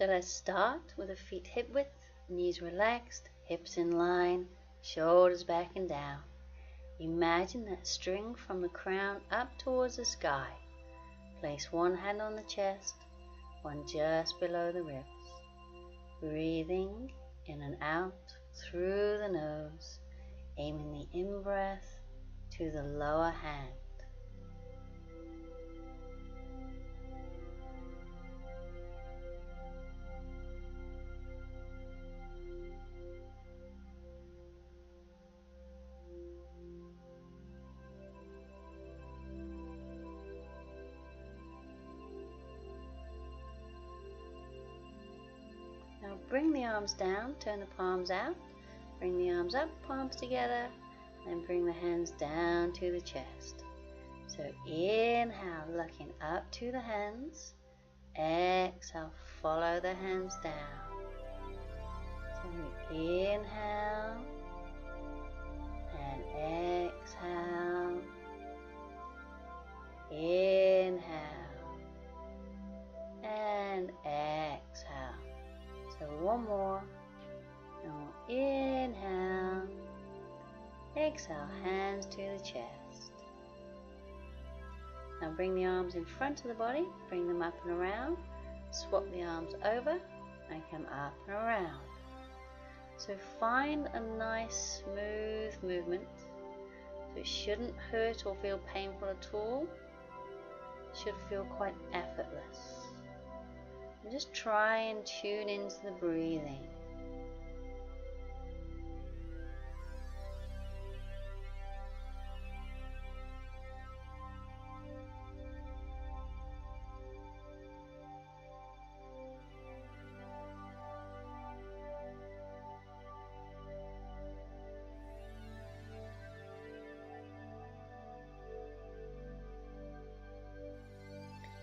So let's start with the feet hip width, knees relaxed, hips in line, shoulders back and down. Imagine that string from the crown up towards the sky. Place one hand on the chest, one just below the ribs. Breathing in and out through the nose, aiming the in-breath to the lower hand. Now bring the arms down, turn the palms out, bring the arms up, palms together, and bring the hands down to the chest. So inhale, looking up to the hands. Exhale, follow the hands down. So inhale and exhale. Inhale and exhale. So one more. And we'll inhale. Exhale, hands to the chest. Now bring the arms in front of the body, bring them up and around. Swap the arms over and come up and around. So find a nice smooth movement. So it shouldn't hurt or feel painful at all. It should feel quite effortless. And just try and tune into the breathing.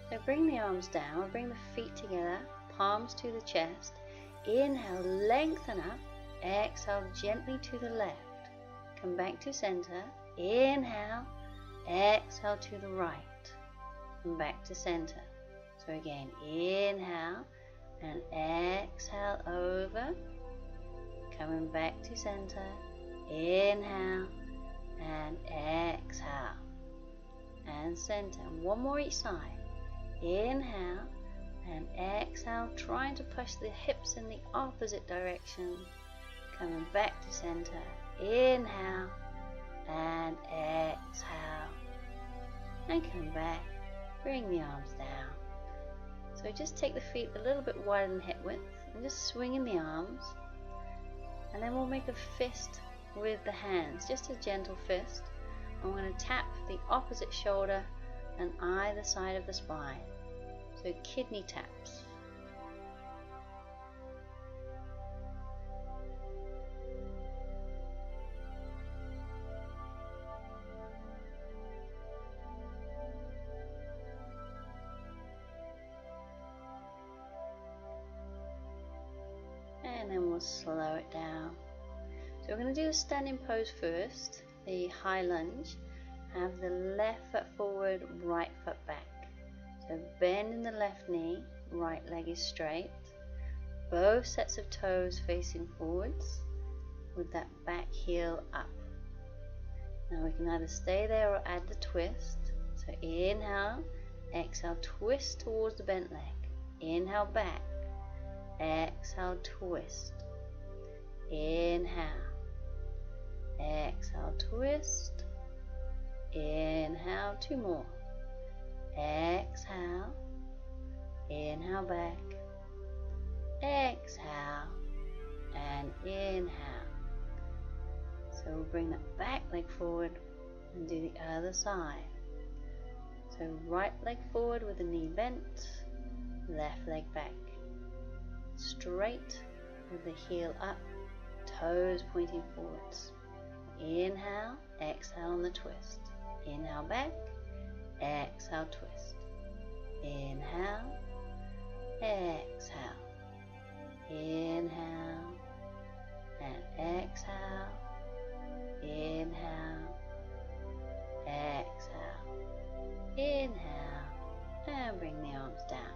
So bring the arms down, bring the feet together, palms to the chest. Inhale, lengthen up. Exhale, gently to the left. Come back to center. Inhale, exhale to the right. And back to center. So again, inhale and exhale over. Coming back to center. Inhale and exhale. And center. One more each side. Inhale and exhale, trying to push the hips in the opposite direction. Coming back to center. Inhale and exhale. And come back. Bring the arms down. So just take the feet a little bit wider than hip width and just swing in the arms. And then we'll make a fist with the hands, just a gentle fist. I'm going to tap the opposite shoulder and either side of the spine. So kidney taps. And then we'll slow it down. So we're going to do a standing pose first, the high lunge. Have the left foot forward, right foot back. So bend in the left knee, right leg is straight. Both sets of toes facing forwards with that back heel up. Now we can either stay there or add the twist. So inhale, exhale, twist towards the bent leg. Inhale back, exhale, twist. Inhale, exhale, twist. Inhale, two more. Exhale, inhale back, exhale, and inhale. So we'll bring that back leg forward and do the other side. So right leg forward with the knee bent, left leg back. Straight with the heel up, toes pointing forwards. Inhale, exhale on the twist. Inhale back, exhale twist. Inhale, exhale. Inhale and exhale. Inhale, exhale. Inhale and bring the arms down.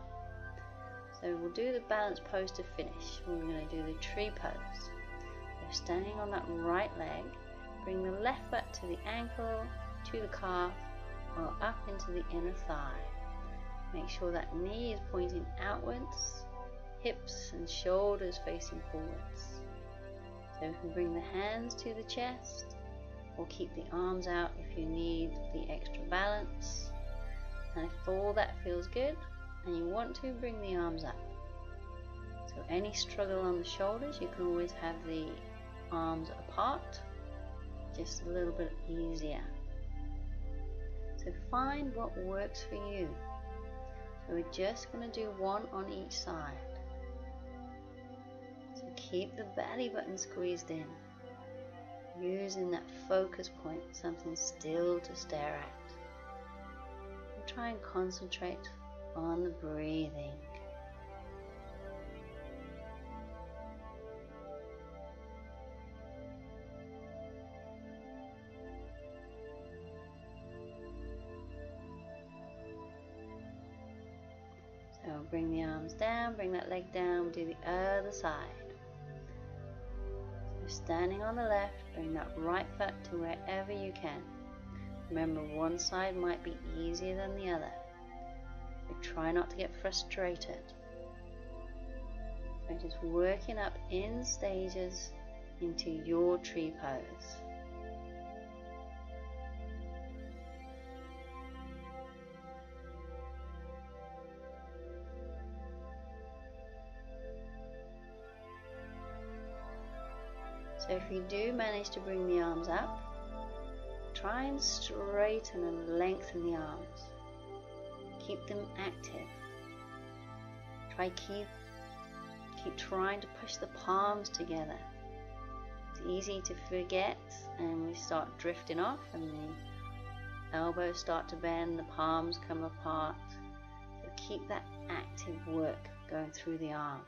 So we'll we'll do the balance pose to finish. We're going to do the tree pose. So standing on that right leg, bring the left foot to the ankle, to the calf, or up into the inner thigh. Make sure that knee is pointing outwards, hips and shoulders facing forwards. So you can bring the hands to the chest, or keep the arms out if you need the extra balance. And if all that feels good, and you want to, bring the arms up. So any struggle on the shoulders, you can always have the arms apart, just a little bit easier. So find what works for you. So we're just going to do one on each side. So keep the belly button squeezed in, using that focus point, something still to stare at. And try and concentrate on the breathing. So bring the arms down, bring that leg down, do the other side. So standing on the left, bring that right foot to wherever you can. Remember, one side might be easier than the other. So try not to get frustrated. So just working up in stages into your tree pose. So if you do manage to bring the arms up, try and straighten and lengthen the arms. Keep them active. Keep trying to push the palms together. It's easy to forget and we start drifting off and the elbows start to bend, the palms come apart. So keep that active work going through the arms.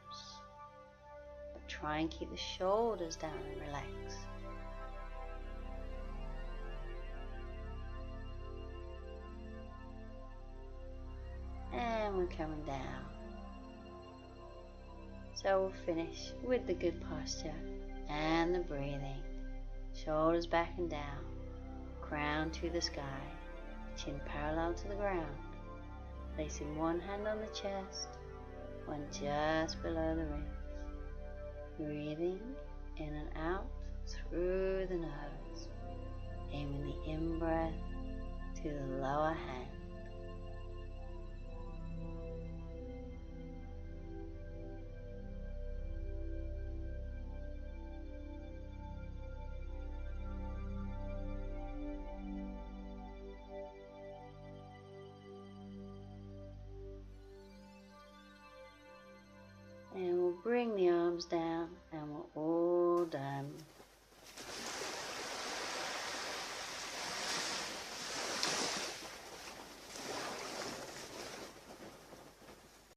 But try and keep the shoulders down and relax. And we're coming down. So we'll finish with the good posture and the breathing. Shoulders back and down, crown to the sky, chin parallel to the ground. Placing one hand on the chest, one just below the ribs. Breathing in and out through the nose. Aiming the in-breath to the lower hand. And we'll bring the arms down and we're all done.